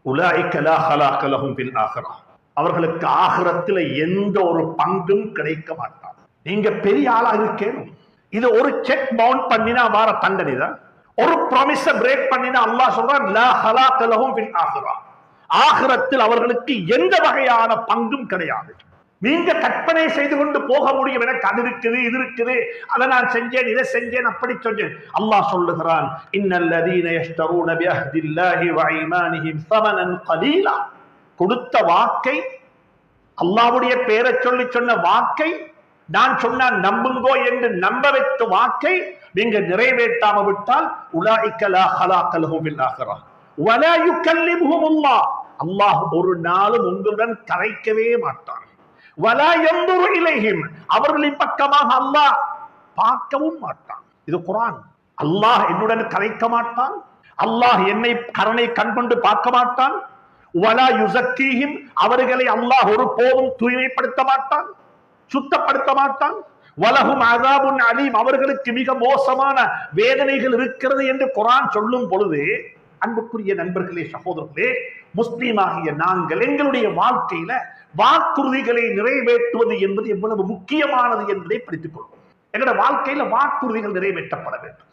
உலாயிக லா ஹலாக லஹும் fill ஆகிரா, அவர்களுக்கு ஆகிரத்தில் எந்த ஒரு பங்கும் கிடைக்க மாட்டான். நீங்க பெரிய ஆளா இருக்கணும். இது ஒரு செக் பவுண்ட் பண்ணினா வார தண்டனை தான். ஒரு ப்ராமிஸ பிரேக் பண்ணினா அல்லாஹ் சொல்றான் லா ஹலாக லஹும் ஃபில் ஆகிரா, ஆகிரத்தில் அவர்களுக்கு எந்த வகையான பங்கும் கிடையாது. நீங்க கற்பனை செய்து கொண்டு போக முடியும், எனக்கு அது இருக்குது இது இருக்குது, அதை நான் செஞ்சேன் இதை செஞ்சேன் அப்படி சொன்னேன். அல்லாஹ் சொல்லுகிறான் இன்னல்லதீன யஷ்தரூன பிஅஹ்தில்லாஹி வ ஈமானிஹிம் ஸமனன் கலீலா, கொடுத்த வாக்கை, அல்லாஹ்வுடைய பெயரை சொல்லி சொன்ன வாக்கை, நான் சொன்ன நம்புங்கோ என்று நம்ப வைத்த வாக்கை நீங்க நிறைவேற்றாம விட்டால் உலாயிக லா ஹலாக லஹும் ஃபில் ஆகிரா வலா யுகல்லிமுஹுமுல்லாஹ், அல்லாஹ் ஒரு நாளும் உங்களுடன் கரைக்கவே மாட்டான். வலா யன்துரு இலைஹிம், அவர்களின் பக்கமாக அல்லாஹ் பார்க்கவும் மாட்டான். இது குர்ஆன். அல்லாஹ் என்னுடன் கரைக்க மாட்டான், அல்லாஹ் என்னை கருணை கண் கொண்டு பார்க்க மாட்டான். வலா யுஸக்கீஹிம், அவர்களை அல்லாஹ் ஒரு போதும் தூய்மைப்படுத்த மாட்டான், சுத்தப்படுத்த மாட்டான். வலஹும் அஸாபுன் அலீம், அவர்களுக்கு மிக மோசமான வேதனைகள் இருக்கிறது என்று குர்ஆன் சொல்லும் பொழுது, அன்புக்குரிய நண்பர்களே சகோதரர்களே, முஸ்லீமாகிய நாங்கள் எங்களுடைய வாழ்க்கையில வாக்குறுதிகளை நிறைவேற்றுவது என்பது எவ்வளவு முக்கியமானது என்பதை படித்துக் கொள்வோம். எங்களுடைய வாழ்க்கையில வாக்குறுதிகள் நிறைவேற்றப்பட வேண்டும்.